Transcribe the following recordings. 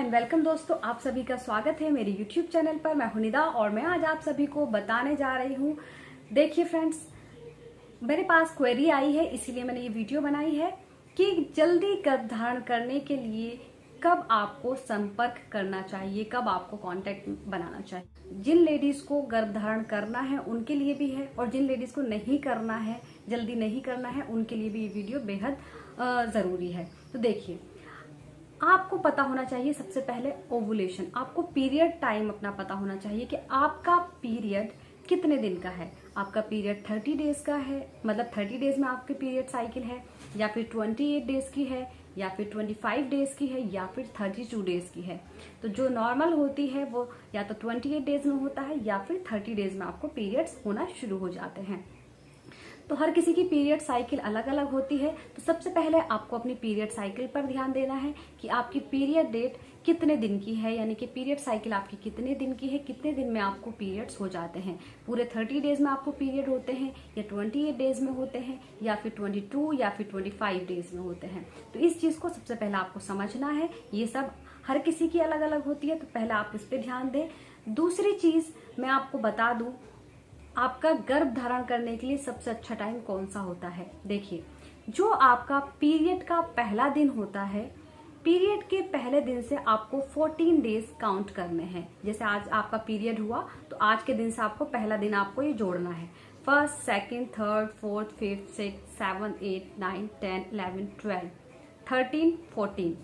And welcome दोस्तों, आप सभी का स्वागत है मेरे YouTube चैनल पर। मैं हूं निदा और मैं आज आप सभी को बताने जा रही हूं। देखिए फ्रेंड्स, मेरे पास क्वेरी आई है, इसीलिए मैंने ये वीडियो बनाई है कि जल्दी गर्भधारण करने के लिए कब आपको संपर्क करना चाहिए, कब आपको कांटेक्ट बनाना चाहिए। जिन लेडीज को गर्भधारण करना है उनके लिए भी है और जिन लेडीज को नहीं करना है, जल्दी नहीं करना है, उनके लिए भी ये वीडियो बेहद जरूरी है। तो देखिए, आपको पता होना चाहिए सबसे पहले ओवुलेशन, आपको पीरियड टाइम अपना पता होना चाहिए कि आपका पीरियड कितने दिन का है। आपका पीरियड 30 डेज का है, मतलब 30 डेज में आपकी पीरियड साइकिल है, या फिर 28 डेज की है, या फिर 25 डेज की है, या फिर 32 डेज की है। तो जो नॉर्मल होती है वो या तो 28 डेज में होता है या फिर 30 डेज में आपको पीरियड्स होना शुरू हो जाते हैं। तो हर किसी की पीरियड साइकिल अलग अलग होती है। तो सबसे पहले आपको अपनी पीरियड साइकिल पर ध्यान देना है कि आपकी पीरियड डेट कितने दिन की है, यानी कि पीरियड साइकिल आपकी कितने दिन की है, कितने दिन में आपको पीरियड्स हो जाते हैं। पूरे 30 डेज में आपको पीरियड होते हैं, या 28 डेज में होते हैं, या फिर 22 या फिर 25 डेज में होते हैं। तो इस चीज को सबसे पहले आपको समझना है। ये सब हर किसी की अलग अलग होती है, तो पहले आप इस पर ध्यान दें। दूसरी चीज मैं आपको बता दूं, आपका गर्भ धारण करने के लिए सबसे अच्छा टाइम कौन सा होता है। देखिए, जो आपका पीरियड का पहला दिन होता है, पीरियड के पहले दिन से आपको 14 डेज काउंट करने हैं। जैसे आज आपका पीरियड हुआ तो आज के दिन से आपको पहला दिन आपको ये जोड़ना है। First, second, third, fourth, fifth, six, 7, 8, 9, 10, 11, 12, 13, 14।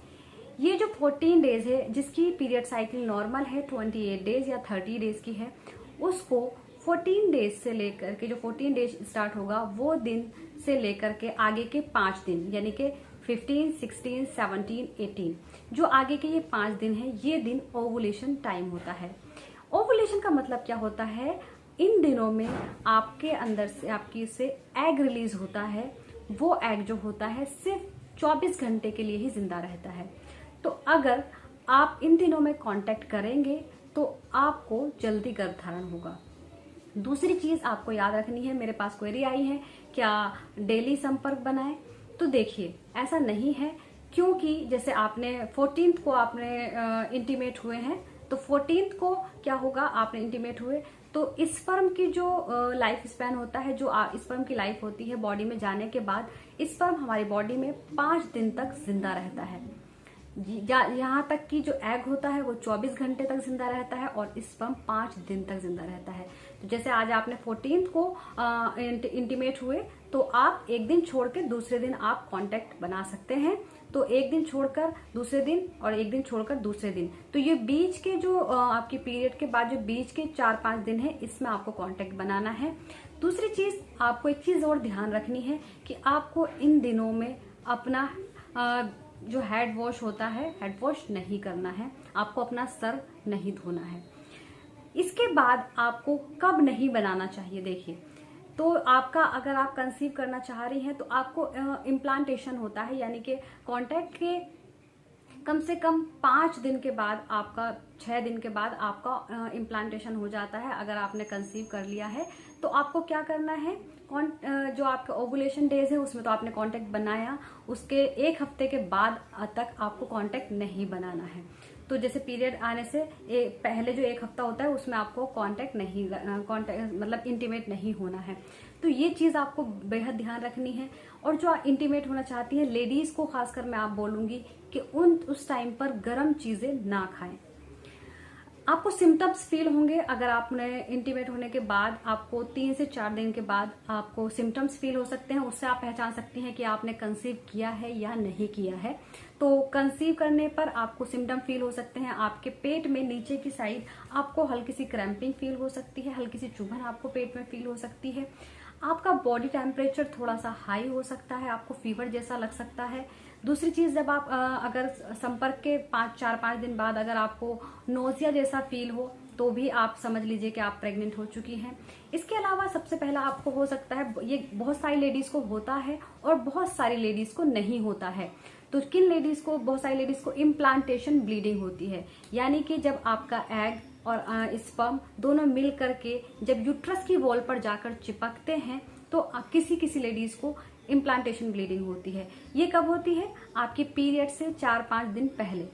ये जो 14 डेज है, जिसकी पीरियड साइकिल नॉर्मल है 28 डेज या 30 डेज की है, उसको 14 डेज से लेकर के, जो 14 डेज स्टार्ट होगा वो दिन से लेकर के आगे के 5 दिन, यानी कि 15, 16, 17, 18, जो आगे के ये 5 दिन है, ये दिन ओवुलेशन टाइम होता है। ओवुलेशन का मतलब क्या होता है? इन दिनों में आपके अंदर से आपकी से एग रिलीज होता है। वो एग जो होता है सिर्फ 24 घंटे के लिए ही जिंदा रहता है। तो अगर आप इन दिनों में कांटेक्ट करेंगे तो आपको जल्दी गर्भधारण होगा। दूसरी चीज आपको याद रखनी है, मेरे पास क्वेरी आई है क्या डेली संपर्क बनाएं। तो देखिए, ऐसा नहीं है, क्योंकि जैसे आपने 14th को आपने इंटीमेट हुए हैं, तो 14th को क्या होगा, आपने इंटीमेट हुए तो स्पर्म की जो लाइफ स्पैन होता है, जो स्पर्म की लाइफ होती है बॉडी में जाने के बाद, स्पर्म हमारी बॉडी में 5 दिन तक जिंदा रहता है। यहाँ तक कि जो एग होता है वो 24 घंटे तक जिंदा रहता है और स्पर्म 5 दिन तक जिंदा रहता है। तो जैसे आज आपने 14th को इंटीमेट हुए, तो आप एक दिन छोड़ के दूसरे दिन आप कांटेक्ट बना सकते हैं। तो एक दिन छोड़कर दूसरे दिन और एक दिन छोड़कर दूसरे दिन, तो ये बीच के जो आपके पीरियड के बाद जो बीच के 4-5 दिन है, इसमें आपको कांटेक्ट बनाना है। दूसरी चीज, आपको एक चीज और ध्यान रखनी है कि आपको इन दिनों में अपना जो हेड वॉश होता है, हेड वॉश नहीं करना है, आपको अपना सर नहीं धोना है। इसके बाद आपको कब नहीं बनाना चाहिए, देखिए, तो आपका अगर आप कंसीव करना चाह रही हैं तो आपको इम्प्लांटेशन होता है, यानी कि कांटेक्ट के कम से कम 5 दिन के बाद, आपका 6 दिन के बाद आपका इम्प्लांटेशन हो जाता है। अगर आपने कंसीव कर लिया है तो आपको क्या करना है, जो आपका ओवुलेशन डेज है उसमें तो आपने कांटेक्ट बनाया, उसके 1 हफ्ते के बाद तक आपको कांटेक्ट नहीं बनाना है। तो जैसे पीरियड आने से पहले जो 1 हफ्ता होता है उसमें आपको कांटेक्ट मतलब इंटीमेट नहीं होना है। तो ये चीज आपको बेहद ध्यान रखनी है। और जो इंटीमेट होना चाहती है लेडीज को खासकर मैं आप बोलूंगी कि उस टाइम पर गर्म चीजें ना खाएं। आपको सिम्टम्स फील होंगे, अगर आपने इंटीमेट होने के बाद आपको 3 से 4 दिन के बाद आपको सिम्टम्स फील हो सकते हैं। उससे आप पहचान सकती हैं कि आपने कंसीव किया है या नहीं किया है। तो कंसीव करने पर आपको सिम्टम फील हो सकते हैं। आपके पेट में नीचे की साइड आपको हल्की सी क्रैम्पिंग फील हो सकती है, हल्की सी चुभन आपको पेट में फील हो सकती है। आपका बॉडी टेम्परेचर थोड़ा सा हाई हो सकता है, आपको फीवर जैसा लग सकता है। दूसरी चीज, जब आप अगर संपर्क के 4-5 दिन बाद अगर आपको नोजिया जैसा फील हो तो भी आप समझ लीजिए कि आप प्रेग्नेंट हो चुकी हैं। इसके अलावा सबसे पहला आपको हो सकता है, ये बहुत सारी लेडीज को होता है और बहुत सारी लेडीज को नहीं होता है। तो किन लेडीज को, बहुत सारी लेडीज को इम्प्लांटेशन ब्लीडिंग होती है, यानी कि जब आपका एग और स्पर्म दोनों मिल करके जब यूट्रस की वॉल पर जाकर चिपकते हैं तो किसी किसी लेडीज को इम्प्लांटेशन ब्लीडिंग होती है। ये कब होती है? आपके पीरियड से 4-5 दिन पहले।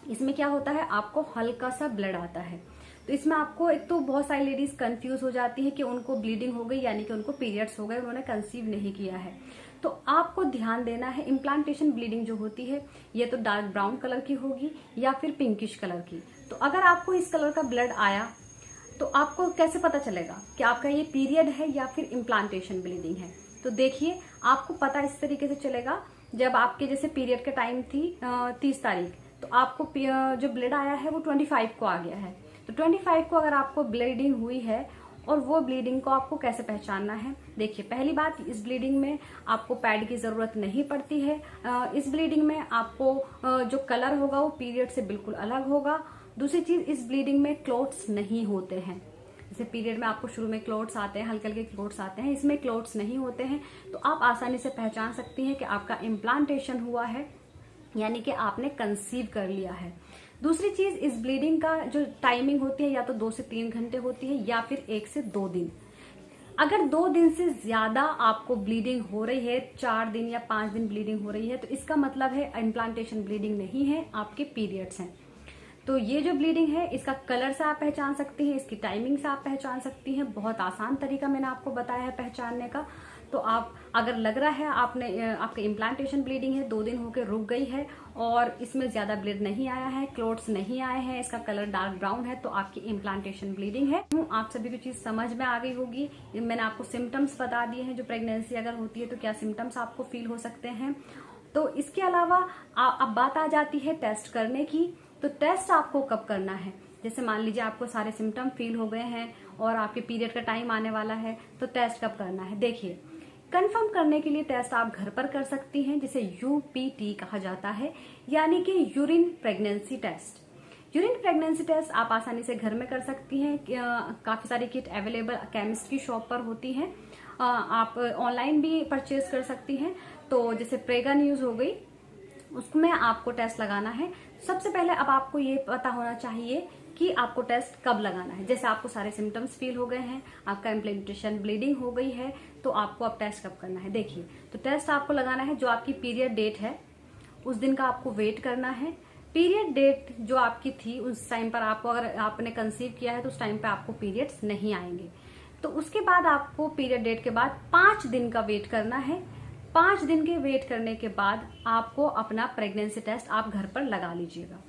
इसमें क्या होता है, आपको हल्का सा ब्लड आता है। तो इसमें आपको, एक तो बहुत सारी लेडीज कंफ्यूज हो जाती है कि उनको ब्लीडिंग हो गई यानी कि उनको पीरियड्स हो गए, उन्होंने कंसीव नहीं किया है। तो आपको ध्यान देना है, इम्प्लांटेशन ब्लीडिंग जो होती है ये तो डार्क ब्राउन कलर की होगी या फिर पिंकिश कलर की। तो अगर आपको इस कलर का ब्लड आया तो आपको कैसे पता चलेगा कि आपका ये पीरियड है या फिर इम्प्लांटेशन ब्लीडिंग है। तो देखिए, आपको पता इस तरीके से चलेगा, जब आपके जैसे पीरियड का टाइम थी 30 तारीख, तो आपको जो ब्लड आया है वो 25 को आ गया है। तो 25 को अगर आपको ब्लीडिंग हुई है, और वो ब्लीडिंग को आपको कैसे पहचानना है, देखिए पहली बात, इस ब्लीडिंग में आपको पैड की जरूरत नहीं पड़ती है। इस ब्लीडिंग में आपको जो कलर होगा वो पीरियड से बिल्कुल अलग होगा। दूसरी चीज, इस ब्लीडिंग में क्लोट्स नहीं होते हैं। जैसे पीरियड में आपको शुरू में क्लोट्स आते हैं, हल्के हल्के क्लोट्स आते हैं, इसमें क्लोट्स नहीं होते हैं। तो आप आसानी से पहचान सकती हैं कि आपका इम्प्लांटेशन हुआ है, यानी कि आपने कंसीव कर लिया है। दूसरी चीज, इस ब्लीडिंग का जो टाइमिंग होती है या तो 2 से 3 घंटे होती है या फिर 1 से 2 दिन। अगर 2 दिन से ज्यादा आपको ब्लीडिंग हो रही है, 4 दिन या 5 दिन ब्लीडिंग हो रही है, तो इसका मतलब है इम्प्लांटेशन ब्लीडिंग नहीं है, आपके पीरियड्स हैं। तो ये जो ब्लीडिंग है, इसका कलर से आप पहचान सकती हैं, इसकी टाइमिंग से आप पहचान सकती हैं। बहुत आसान तरीका मैंने आपको बताया है पहचानने का। तो आप, अगर लग रहा है आपके इम्प्लांटेशन ब्लीडिंग है, 2 दिन होकर रुक गई है और इसमें ज्यादा ब्लड नहीं आया है, क्लोट्स नहीं आए हैं, इसका कलर डार्क ब्राउन है, तो आपकी इम्प्लांटेशन ब्लीडिंग है। आप सभी को चीज समझ में आ गई होगी। मैंने आपको सिम्टम्स बता दिए हैं, जो प्रेगनेंसी अगर होती है तो क्या सिम्टम्स आपको फील हो सकते हैं। तो इसके अलावा अब बात आ जाती है टेस्ट करने की। तो टेस्ट आपको कब करना है, जैसे मान लीजिए आपको सारे सिम्टम फील हो गए हैं और आपके पीरियड का टाइम आने वाला है, तो टेस्ट कब करना है। देखिए, कंफर्म करने के लिए टेस्ट आप घर पर कर सकती हैं, जिसे UPT कहा जाता है, यानी कि urine pregnancy test. Urine pregnancy test आप आसानी से घर में कर सकती हैं। काफी सारी किट अवेलेबल केमिस्ट की शॉप पर होती हैं, आप ऑनलाइन भी परचेज कर सकती हैं। तो जैसे प्रेगा न्यूज हो गई, उसमें आपको टेस्ट लगाना है। सबसे पहले अब आपको ये पता होना चाहिए कि आपको टेस्ट कब लगाना है। जैसे आपको सारे सिम्टम्स फील हो गए हैं, आपका इम्प्लांटेशन ब्लीडिंग हो गई है, तो आपको अब टेस्ट कब करना है। देखिए, तो टेस्ट आपको लगाना है, जो आपकी पीरियड डेट है उस दिन का आपको वेट करना है। पीरियड डेट जो आपकी थी उस टाइम पर आपको, अगर आपने कंसीव किया है तो उस टाइम पर आपको पीरियड्स नहीं आएंगे। तो उसके बाद आपको पीरियड डेट के बाद 5 दिन का वेट करना है। 5 दिन के वेट करने के बाद आपको अपना प्रेगनेंसी टेस्ट आप घर पर लगा लीजिएगा।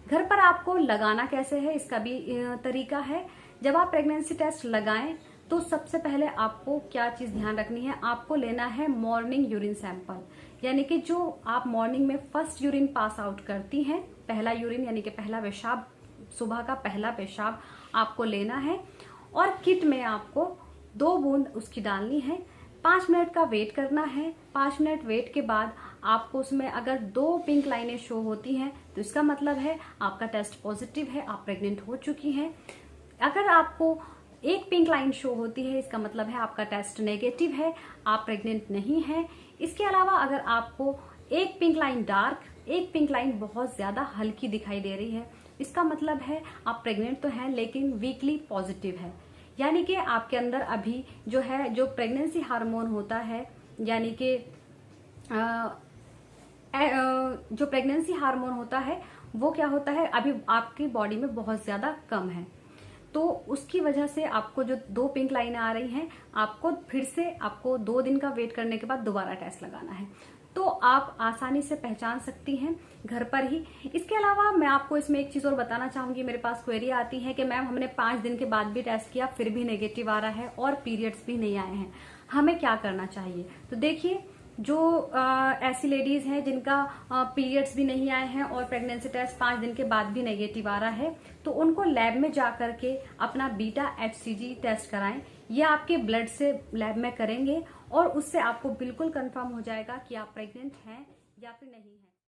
घर पर आपको लगाना कैसे है, इसका भी तरीका है। जब आप प्रेगनेंसी टेस्ट लगाएं तो सबसे पहले आपको क्या चीज ध्यान रखनी है, आपको लेना है मॉर्निंग यूरिन सैंपल, यानी कि जो आप मॉर्निंग में फर्स्ट यूरिन पास आउट करती हैं, पहला यूरिन यानी कि पहला पेशाब, सुबह का पहला पेशाब आपको लेना है। और किट में आपको 2 बूंद उसकी डालनी है। 5 मिनट का वेट करना है। 5 मिनट वेट के बाद आपको उसमें अगर 2 पिंक लाइनें शो होती हैं तो इसका मतलब है आपका टेस्ट पॉजिटिव है, आप प्रेग्नेंट हो चुकी हैं। अगर आपको 1 पिंक लाइन शो होती है, इसका मतलब है आपका टेस्ट नेगेटिव है, आप प्रेग्नेंट नहीं हैं। इसके अलावा अगर आपको 1 pink line dark, 1 pink line बहुत ज्यादा हल्की दिखाई दे रही है, इसका मतलब है आप प्रेग्नेंट तो हैं लेकिन वीकली पॉजिटिव है, यानी कि आपके अंदर अभी जो है, जो प्रेगनेंसी हार्मोन होता है, यानी कि जो प्रेगनेंसी हार्मोन होता है वो क्या होता है, अभी आपकी बॉडी में बहुत ज्यादा कम है। तो उसकी वजह से आपको जो 2 पिंक लाइनें आ रही हैं, आपको फिर से आपको 2 दिन का वेट करने के बाद दोबारा टेस्ट लगाना है। तो आप आसानी से पहचान सकती हैं घर पर ही। इसके अलावा मैं आपको इसमें एक चीज और बताना चाहूंगी, मेरे पास क्वेरी आती है कि मैम हमने 5 दिन के बाद भी टेस्ट किया फिर भी नेगेटिव आ रहा है और पीरियड्स भी नहीं आए हैं, हमें क्या करना चाहिए। तो देखिए, जो ऐसी लेडीज हैं जिनका पीरियड्स भी नहीं आए हैं और प्रेगनेंसी टेस्ट 5 दिन के बाद भी नेगेटिव आ रहा है, तो उनको लैब में जा करके अपना बीटा HCG टेस्ट कराएं। ये आपके ब्लड से लैब में करेंगे और उससे आपको बिल्कुल कंफर्म हो जाएगा कि आप प्रेग्नेंट हैं या फिर नहीं हैं।